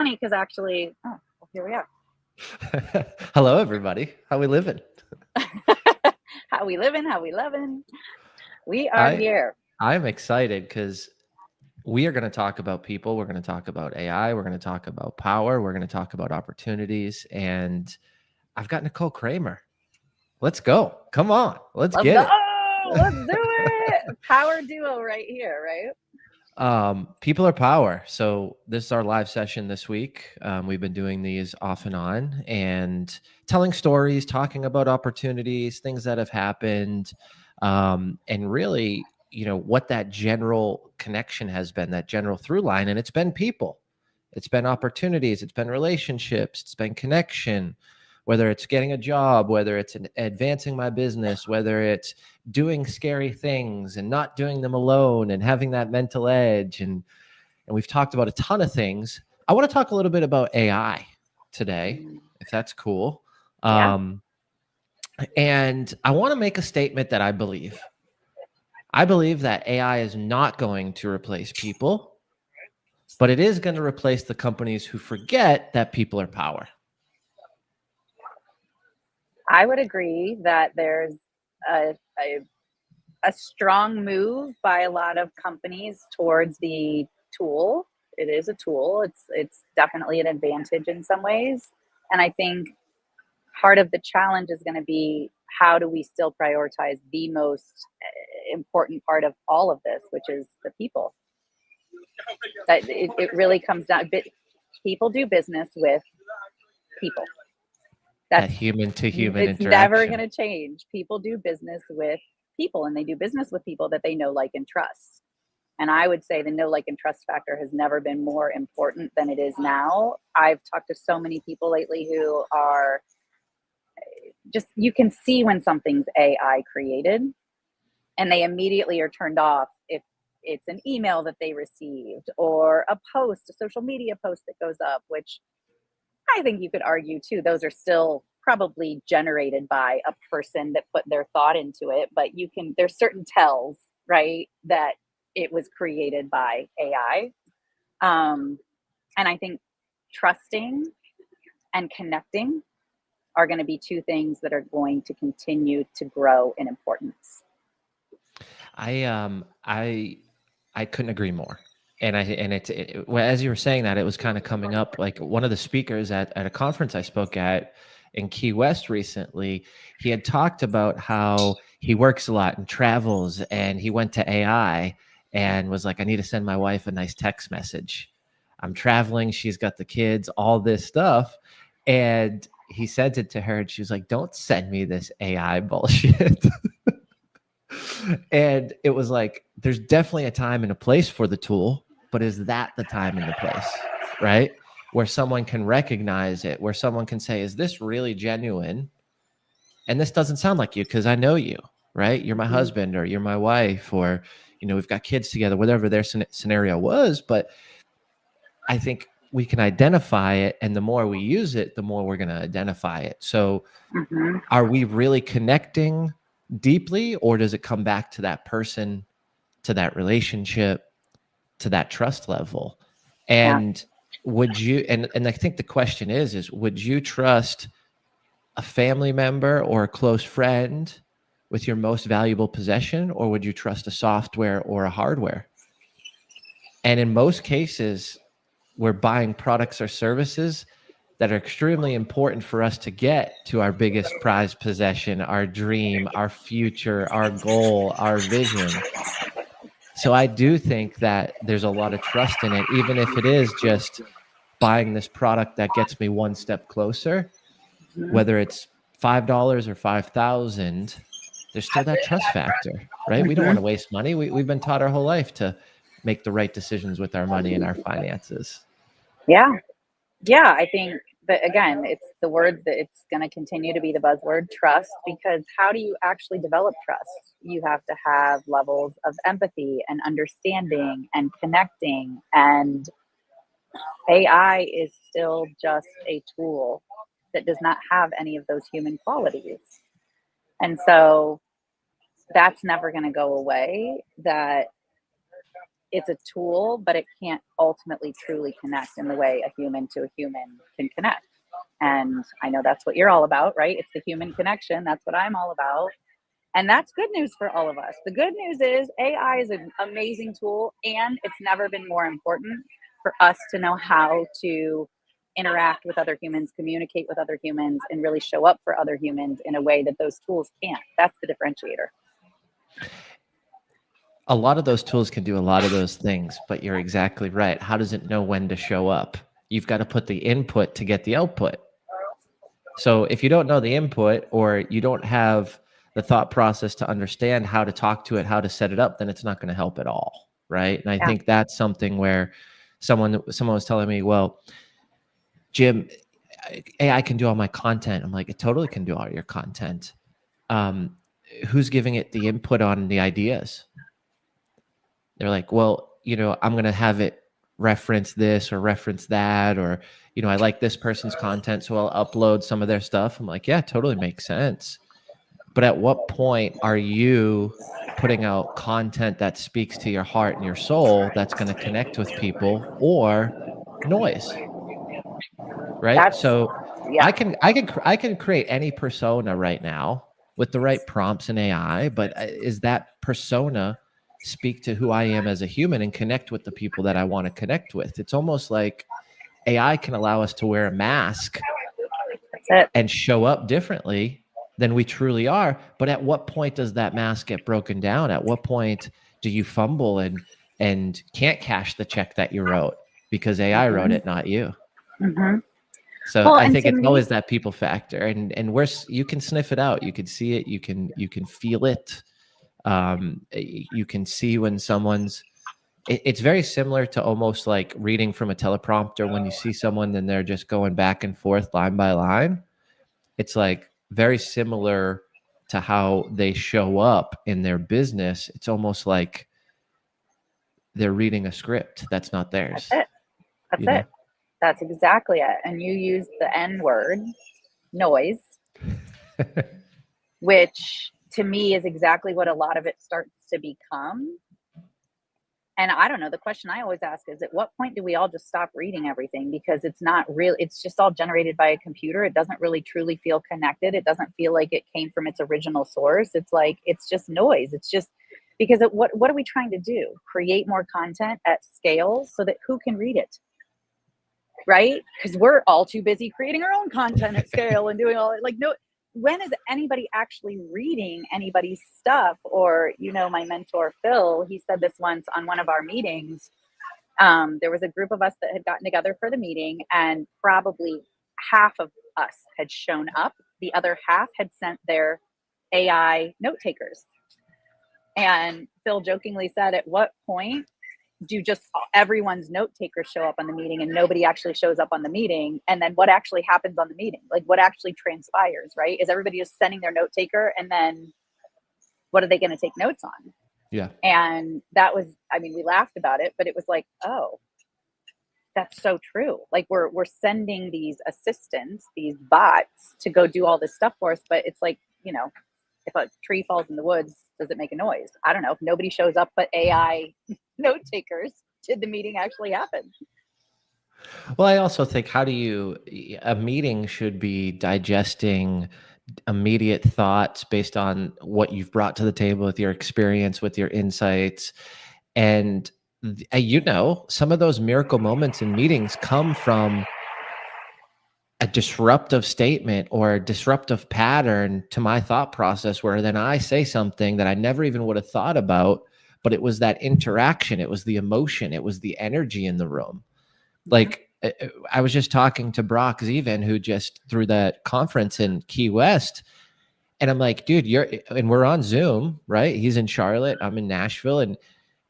funny because actually, oh, well, here we are. Hello, everybody. How we living? How we living? How we loving? We are I here. I'm excited because we are going to talk about people. We're going to talk about AI. We're going to talk about power. We're going to talk about opportunities. And I've got Nicole Cramer. Let's go. Come on. Let's Let's get go. it. Let's do it. Power duo right here, right? People are power. So this is our live session this week. We've been doing these off and on and telling stories, talking about opportunities, things that have happened, and really, what that general connection has been, that general through line. And it's been people, it's been opportunities, it's been relationships, it's been connection, whether it's getting a job, whether it's advancing my business, whether it's doing scary things and not doing them alone and having that mental edge. And we've talked about a ton of things. I want to talk a little bit about AI today, if that's cool. Yeah. And I want to make a statement that I believe. I believe that AI is not going to replace people, but it is going to replace the companies who forget that people are power. I would agree that there's a strong move by a lot of companies towards the tool. It is a tool. It's definitely an advantage in some ways. And I think part of the challenge is going to be how do we still prioritize the most important part of all of this, which is the people. That it really comes down. People do business with people. That human to human It's never interaction. going to change. People do business with people, and they do business with people that they know, like, and trust. And I would say the know, like, and trust factor has never been more important than it is now. I've talked to so many people lately who are just, you can see when something's AI created, and they immediately are turned off if it's an email that they received or a post, a social media post that goes up, which I think you could argue too, those are still probably generated by a person that put their thought into it, but there's certain tells, right, that it was created by AI. And I think trusting and connecting are going to be two things that are going to continue to grow in importance. I couldn't agree more. Well, as you were saying that, it was kind of coming up. Like one of the speakers at a conference I spoke at in Key West recently, he had talked about how he works a lot and travels, and he went to AI and was like, I need to send my wife a nice text message. I'm traveling, she's got the kids, all this stuff. And he sent it to her and she was like, don't send me this AI bullshit. And it was like, there's definitely a time and a place for the tool, but is that the time and the place, right? Where someone can recognize it, where someone can say, is this really genuine? And this doesn't sound like you because I know you, right? You're my husband or you're my wife, or, we've got kids together, whatever their scenario was. But I think we can identify it. And the more we use it, the more we're going to identify it. So are we really connecting deeply, or does it come back to that person, to that relationship, to that trust level? And would you, and I think the question is would you trust a family member or a close friend with your most valuable possession, or would you trust a software or a hardware? And in most cases, we're buying products or services that are extremely important for us to get to our biggest prized possession, our dream, our future, our goal, our vision. So I do think that there's a lot of trust in it, even if it is just buying this product that gets me one step closer, whether it's $5 or 5,000, there's still that trust factor, right? We don't want to waste money. We've been taught our whole life to make the right decisions with our money and our finances. Yeah. Yeah. I think that, again, it's the word that it's going to continue to be the buzzword, trust, because how do you actually develop trust? You have to have levels of empathy and understanding and connecting. And AI is still just a tool that does not have any of those human qualities. And so that's never going to go away. That it's a tool, but it can't ultimately truly connect in the way a human to a human can connect. And I know that's what you're all about, right? It's the human connection. That's what I'm all about. And that's good news for all of us. The good news is AI is an amazing tool, and it's never been more important for us to know how to interact with other humans, communicate with other humans, and really show up for other humans in a way that those tools can't. That's the differentiator. A lot of those tools can do a lot of those things, but you're exactly right. How does it know when to show up? You've got to put the input to get the output. So if you don't know the input, or you don't have the thought process to understand how to talk to it, how to set it up, then it's not going to help at all. Right. And I think that's something where someone was telling me, well, Jim, AI can do all my content. I'm like, it totally can do all your content. Who's giving it the input on the ideas? They're like, well, I'm going to have it reference this or reference that, or, I like this person's content, so I'll upload some of their stuff. I'm like, yeah, totally makes sense. But at what point are you putting out content that speaks to your heart and your soul, that's going to connect with people, or noise? Right. So yeah. I can create any persona right now with the right prompts and AI, but is that persona speak to who I am as a human and connect with the people that I want to connect with? It's almost like AI can allow us to wear a mask and show up differently than we truly are. But at what point does that mask get broken down? At what point do you fumble and can't cash the check that you wrote because AI wrote it, not you? So well, I think it's always that people factor, and you can sniff it out. You can see it. You can feel it. You can see when someone's. It's very similar to almost like reading from a teleprompter. When you see someone and they're just going back and forth line by line, it's like very similar to how they show up in their business. It's almost like they're reading a script that's not theirs. That's it. That's exactly it. And you use the N word, noise, which to me is exactly what a lot of it starts to become. And I don't know, the question I always ask is, at what point do we all just stop reading everything? Because it's not real. It's just all generated by a computer. It doesn't really truly feel connected. It doesn't feel like it came from its original source. It's like, it's just noise. It's just because what are we trying to do? Create more content at scale so that who can read it? Right? Because we're all too busy creating our own content at scale and doing all like, no, when is anybody actually reading anybody's stuff? Or, my mentor, Phil, he said this once on one of our meetings. There was a group of us that had gotten together for the meeting, and probably half of us had shown up. The other half had sent their AI note takers. And Phil jokingly said, at what point do just everyone's note takers show up on the meeting and nobody actually shows up on the meeting? And then what actually happens on the meeting? Like, what actually transpires, right? Is everybody just sending their note taker, and then what are they going to take notes on? Yeah. And that was, we laughed about it, but it was like, oh, that's so true. Like we're sending these assistants, these bots, to go do all this stuff for us. But it's like, if a tree falls in the woods, does it make a noise? I don't know. If nobody shows up but AI note takers, did the meeting actually happen? Well, I also think, a meeting should be digesting immediate thoughts based on what you've brought to the table with your experience, with your insights. And, some of those miracle moments in meetings come from a disruptive statement or a disruptive pattern to my thought process, where then I say something that I never even would have thought about, but it was that interaction. It was the emotion. It was the energy in the room. Like, I was just talking to Brock Zevan, who just threw that conference in Key West. And I'm like, dude, we're on Zoom, right? He's in Charlotte. I'm in Nashville, and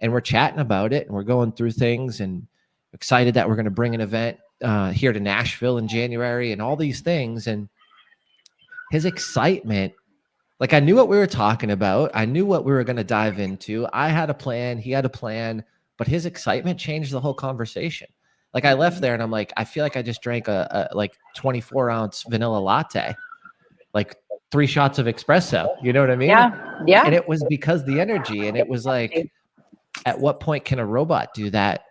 we're chatting about it, and we're going through things, and excited that we're going to bring an event here to Nashville in January and all these things. And his excitement, like, I knew what we were talking about. I knew what we were going to dive into. I had a plan. He had a plan, but his excitement changed the whole conversation. Like, I left there and I'm like, I feel like I just drank a 24-ounce vanilla latte, like 3 shots of espresso. You know what I mean? Yeah. And it was because the energy, and it was like, At what point can a robot do that?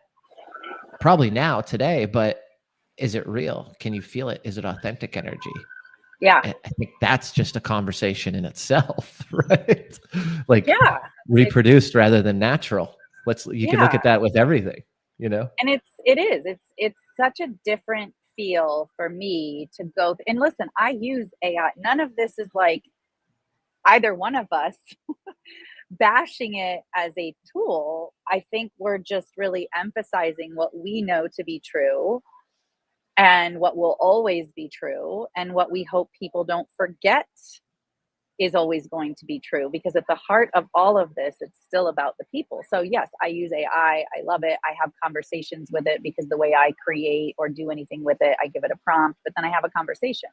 Probably now, today, but is it real? Can you feel it? Is it authentic energy? Yeah. I think that's just a conversation in itself, right? Like Yeah. reproduced rather than natural. You can look Yeah. at that with everything, you know? And it's such a different feel for me to go. And listen, I use AI. None of this is like either one of us bashing it as a tool. I think we're just really emphasizing what we know to be true and what will always be true and what we hope people don't forget is always going to be true, because at the heart of all of this, it's still about the people. So yes, I use AI. I love it. I have conversations with it, because the way I create or do anything with it, I give it a prompt, but then I have a conversation.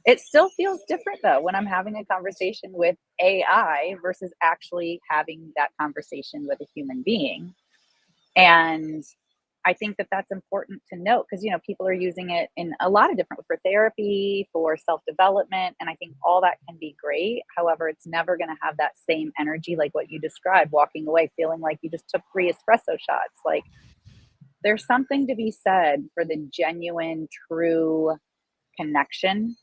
It still feels different though when I'm having a conversation with AI versus actually having that conversation with a human being. And I think that that's important to note, because people are using it in a lot of different, for therapy, for self-development, and I think all that can be great. However, it's never going to have that same energy like what you described, walking away feeling like you just took 3 espresso shots. Like, there's something to be said for the genuine, true connection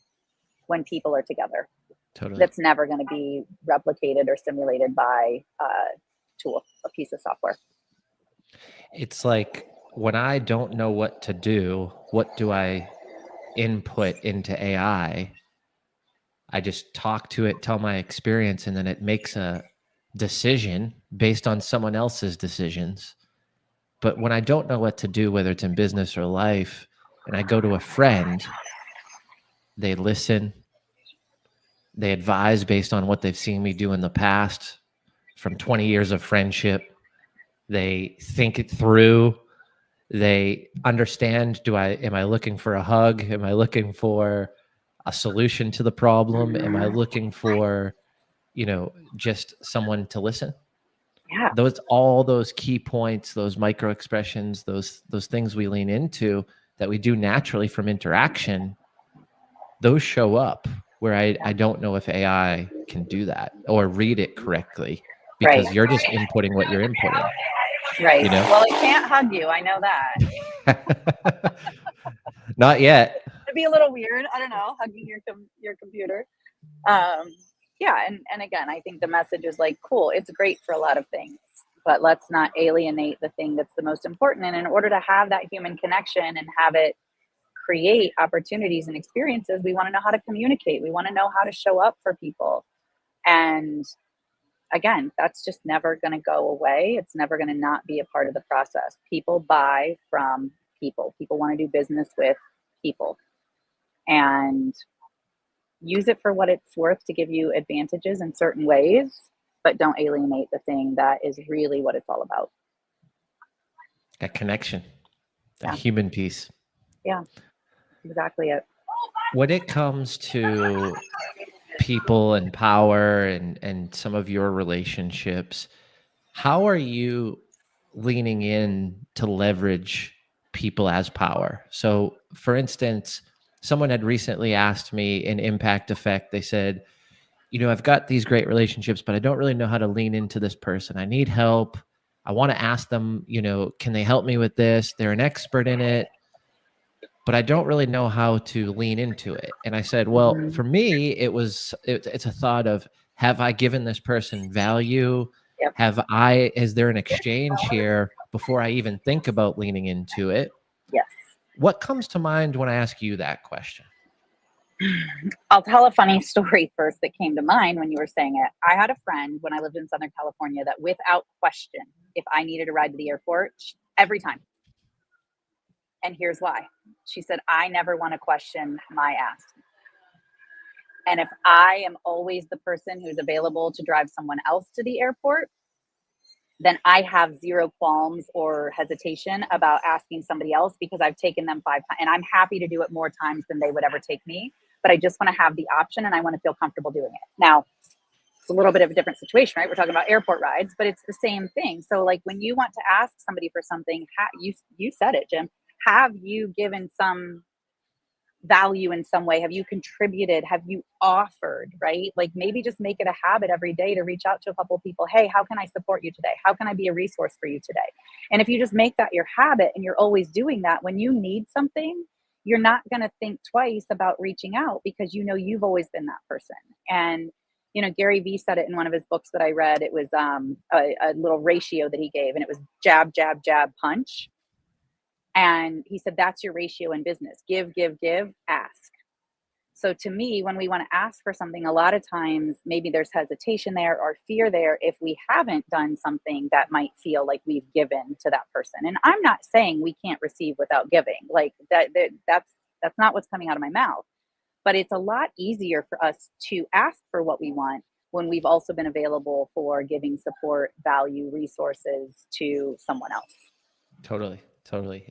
when people are together. Totally. That's never going to be replicated or simulated by a tool, a piece of software. It's like, when I don't know what to do, what do I input into AI? I just talk to it, tell my experience, and then it makes a decision based on someone else's decisions. But when I don't know what to do, whether it's in business or life, and I go to a friend, they listen, they advise based on what they've seen me do in the past from 20 years of friendship. They think it through. They understand, am I looking for a hug? Am I looking for a solution to the problem? Am I looking for, just someone to listen? Yeah. All those key points, those micro expressions, those things we lean into that we do naturally from interaction, those show up where I don't know if AI can do that or read it correctly, because Right. you're just inputting what you're inputting. Right. Well, it can't hug you. I know that. Not yet. It'd be a little weird. I don't know, hugging your computer. Yeah, and again, I think the message is like, cool, it's great for a lot of things, but let's not alienate the thing that's the most important. And in order to have that human connection and have it create opportunities and experiences, we want to know how to communicate. We want to know how to show up for people. And again, that's just never going to go away. It's never going to not be a part of the process. People buy from people. People want to do business with people. And use it for what it's worth to give you advantages in certain ways, but don't alienate the thing that is really what it's all about. That connection, that human piece. Yeah, exactly it. When it comes to people and power and some of your relationships, how are you leaning in to leverage people as power? So, for instance, someone had recently asked me in Impact Effect, they said, I've got these great relationships, but I don't really know how to lean into this person. I need help. I want to ask them, can they help me with this? They're an expert in it, but I don't really know how to lean into it. And I said, well, for me, it's a thought of, have I given this person value? Yep. Is there an exchange here before I even think about leaning into it? Yes. What comes to mind when I ask you that question? I'll tell a funny story first that came to mind when you were saying it. I had a friend when I lived in Southern California that, without question, if I needed a ride to the airport, every time. And here's why. She said, I never want to question my ask. And if I am always the person who's available to drive someone else to the airport, then I have zero qualms or hesitation about asking somebody else, because I've taken them 5 times and I'm happy to do it more times than they would ever take me. But I just want to have the option and I want to feel comfortable doing it. Now, it's a little bit of a different situation, right? We're talking about airport rides, but it's the same thing. So like, when you want to ask somebody for something, you said it, Jim, have you given some value in some way? Have you contributed? Have you offered, right? Like maybe just make it a habit every day to reach out to a couple of people. Hey, how can I support you today? How can I be a resource for you today? And if you just make that your habit and you're always doing that, when you need something, you're not going to think twice about reaching out because you know you've always been that person. And Gary Vee said it in one of his books that I read. It was a little ratio that he gave, and it was jab, jab, jab, punch. And he said, that's your ratio in business. Give, give, give, ask. So to me, when we want to ask for something, a lot of times maybe there's hesitation there or fear there if we haven't done something that might feel like we've given to that person. And I'm not saying we can't receive without giving. Like that's not what's coming out of my mouth. But it's a lot easier for us to ask for what we want when we've also been available for giving support, value, resources to someone else. Totally.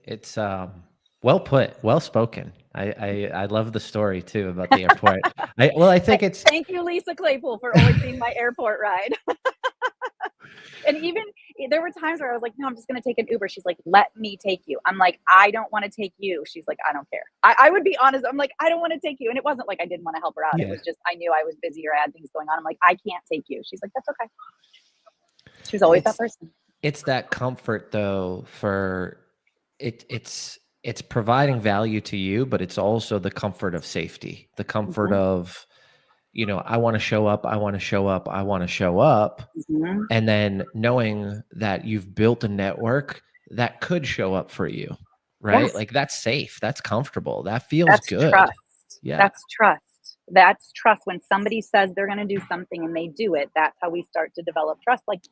It's well put, well spoken. I love the story too about the airport. I think it's. Thank you, Lisa Claypool, for always being my airport ride. And even there were times where I was like, no, I'm just going to take an Uber. She's like, let me take you. I'm like, I don't want to take you. She's like, I don't care. I would be honest. I'm like, I don't want to take you. And it wasn't like I didn't want to help her out. Yeah. It was just, I knew I was busy or I had things going on. I'm like, I can't take you. She's like, that's okay. She was always that person. It's that comfort though for it. It's providing value to you, but it's also the comfort of safety, the comfort of, I want to show up. I want to show up. I want to show up. And then knowing that you've built a network that could show up for you, right? Yes. Like that's safe. That's comfortable. That feels good. Trust. Yeah. That's trust. That's trust. When somebody says they're going to do something and they do it, that's how we start to develop trust. Like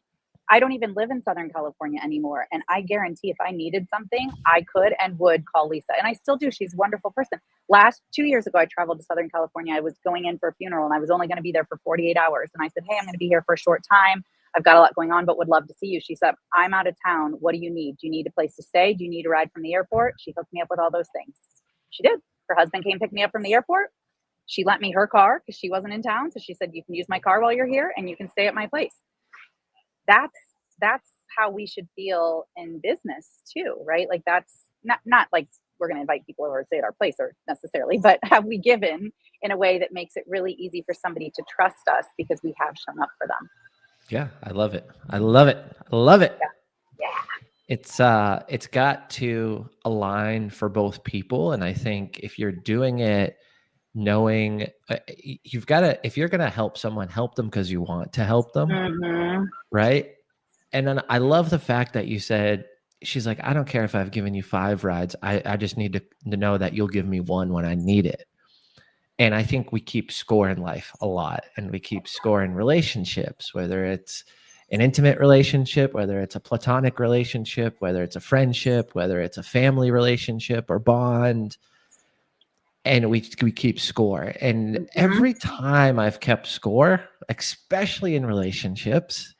I don't even live in Southern California anymore. And I guarantee if I needed something, I could and would call Lisa. And I still do. She's a wonderful person. 2 years ago, I traveled to Southern California. I was going in for a funeral and I was only going to be there for 48 hours. And I said, hey, I'm going to be here for a short time. I've got a lot going on, but would love to see you. She said, I'm out of town. What do you need? Do you need a place to stay? Do you need a ride from the airport? She hooked me up with all those things. She did. Her husband came pick me up from the airport. She lent me her car because she wasn't in town. So she said, you can use my car while you're here and you can stay at my place. That's how we should feel in business too, right? Like that's not like we're going to invite people over to stay at our place or necessarily, but have we given in a way that makes it really easy for somebody to trust us because we have shown up for them. Yeah. I love it. I love it. I love it. Yeah. It's got to align for both people. And I think if you're doing it, knowing if you're going to help someone, help them because you want to help them. Right. And then I love the fact that you said, she's like, I don't care if I've given you 5 rides. I just need to know that you'll give me one when I need it. And I think we keep score in life a lot, and we keep score in relationships, whether it's an intimate relationship, whether it's a platonic relationship, whether it's a friendship, whether it's a family relationship or bond. And we keep score. And every time I've kept score, especially in relationships,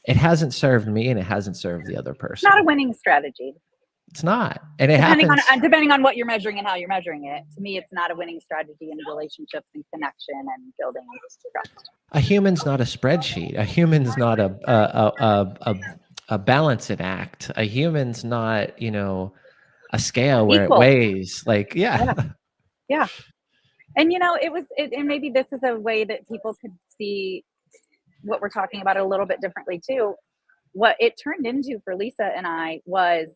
it hasn't served me and it hasn't served the other person. It's not a winning strategy. It's not. And it happens. Depending on what you're measuring and how you're measuring it. To me, it's not a winning strategy in relationships and connection and building trust. A human's not a spreadsheet. A human's not a balancing act. A human's not, a scale where equal. It weighs. Like, yeah. And, and maybe this is a way that people could see what we're talking about a little bit differently too. What it turned into for Lisa and I was,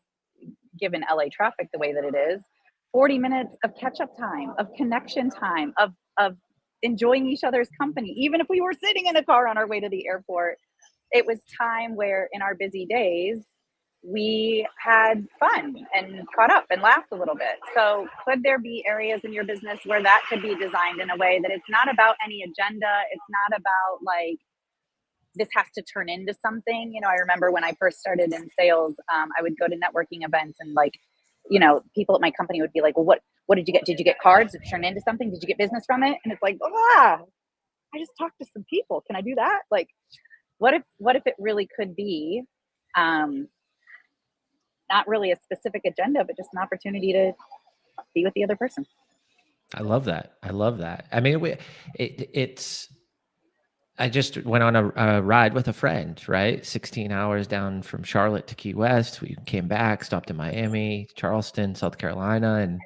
given LA traffic the way that it is, 40 minutes of catch-up time, of connection time, of enjoying each other's company. Even if we were sitting in a car on our way to the airport, it was time where in our busy days, we had fun and caught up and laughed a little bit. So could there be areas in your business where that could be designed in a way that it's not about any agenda? It's not about like, this has to turn into something. I remember when I first started in sales, I would go to networking events and people at my company would be like, well, what did you get? Did you get cards? Did it turn into something? Did you get business from it? And it's like, I just talked to some people. Can I do that? Like, what if it really could be, not really a specific agenda, but just an opportunity to be with the other person. I love that. I mean, I just went on a ride with a friend, right? 16 hours down from Charlotte to Key West. We came back, stopped in Miami, Charleston, South Carolina. And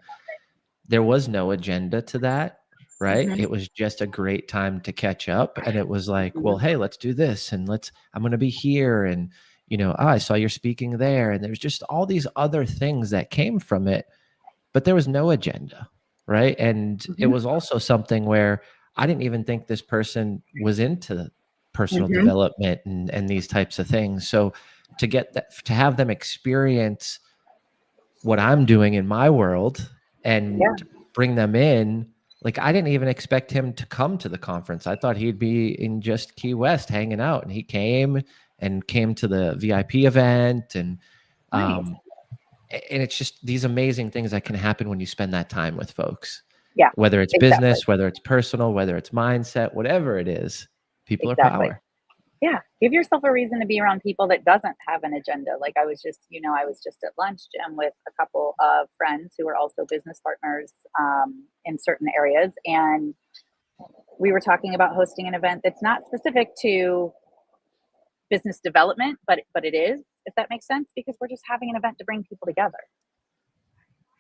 there was no agenda to that, right? Mhm. It was just a great time to catch up. And it was like, well, Mhm. hey, let's do this. And I'm going to be here. And, I saw you're speaking there. And there's just all these other things that came from it, but there was no agenda, right? And it Mhm. was also something where I didn't even think this person was into personal Mhm. development and these types of things. So to have them experience what I'm doing in my world and Yeah. bring them in. Like, I didn't even expect him to come to the conference. I thought he'd be in just Key West hanging out, and he came to the VIP event. Nice. Um, and it's just these amazing things that can happen when you spend that time with folks, Yeah. whether it's Exactly. business, whether it's personal, whether it's mindset, whatever it is, people are Exactly. power. Yeah, give yourself a reason to be around people that doesn't have an agenda. Like I was just at lunch, Jim, with a couple of friends who are also business partners in certain areas, and we were talking about hosting an event that's not specific to business development, but it is, if that makes sense, because we're just having an event to bring people together.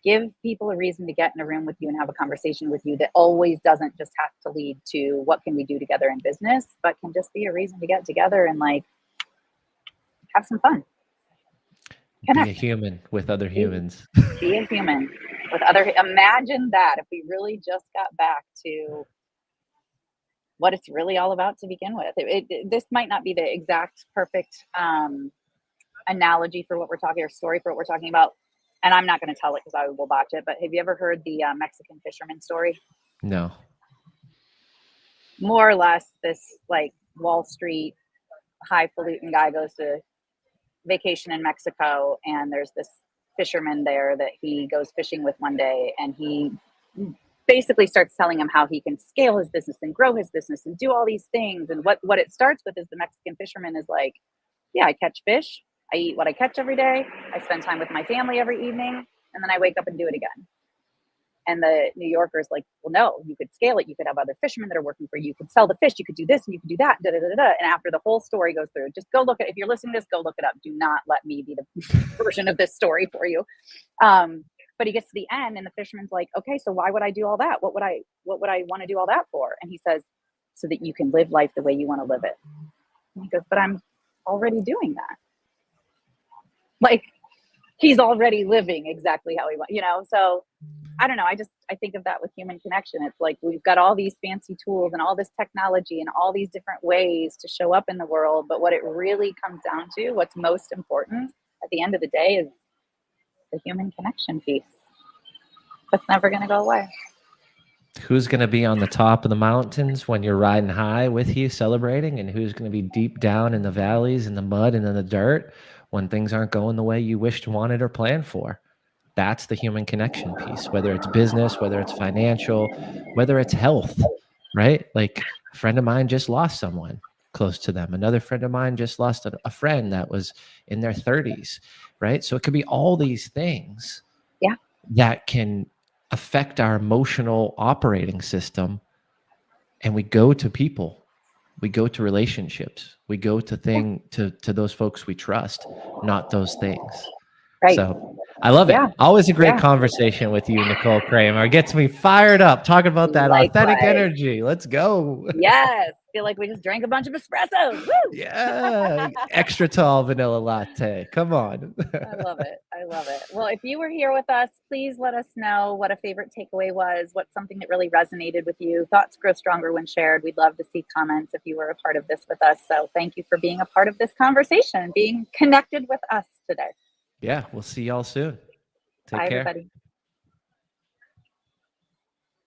Give people a reason to get in a room with you and have a conversation with you that always doesn't just have to lead to what can we do together in business, but can just be a reason to get together and like have some fun. Be a Connect. human with other Be, humans. be a human with other. Imagine that if we really just got back to what it's really all about to begin with. This might not be the exact perfect analogy for what we're talking or story for what we're talking about, and I'm not going to tell it because I will botch it. But have you ever heard the Mexican fisherman story? No. More or less, this like Wall Street highfalutin guy goes to vacation in Mexico, and there's this fisherman there that he goes fishing with one day, and he basically starts telling him how he can scale his business and grow his business and do all these things. And what it starts with is the Mexican fisherman is like, yeah, I catch fish, I eat what I catch every day, I spend time with my family every evening, and then I wake up and do it again. And the New Yorker's like, well, no, you could scale it. You could have other fishermen that are working for you. You could sell the fish. You could do this and you could do that. Da, da, da, da. And after the whole story goes through, just go look at, if you're listening to this, go look it up. Do not let me be the version of this story for you. But he gets to the end and the fisherman's like, okay, so why would I do all that? What would I want to do all that for? And he says, so that you can live life the way you want to live it. And he goes, but I'm already doing that. Like, he's already living exactly how he wants. So I don't know. I think of that with human connection. It's like we've got all these fancy tools and all this technology and all these different ways to show up in the world. But what it really comes down to, what's most important at the end of the day, is the human connection piece. That's never going to go away. Who's going to be on the top of the mountains when you're riding high with you celebrating, and who's going to be deep down in the valleys, in the mud and in the dirt when things aren't going the way you wished, wanted, or planned for? That's the human connection piece, whether it's business, whether it's financial, whether it's health, right? Like, a friend of mine just lost someone close to them. Another friend of mine just lost a friend that was in their 30s, right? So it could be all these things Yeah. that can affect our emotional operating system. And we go to people, we go to relationships, we go to those folks we trust, not those things. Right. So I love it. Yeah. Always a great Yeah. conversation with you, Nicole Cramer. Gets me fired up talking about that authentic Likewise. energy. Let's go. Yes. Feel like we just drank a bunch of espressos. Woo! Yeah. Extra tall vanilla latte. Come on. I love it. I love it. Well, if you were here with us, please let us know what a favorite takeaway was, what's something that really resonated with you. Thoughts grow stronger when shared. We'd love to see comments if you were a part of this with us. So thank you for being a part of this conversation, being connected with us today. Yeah. We'll see y'all soon. Take Bye, care. everybody.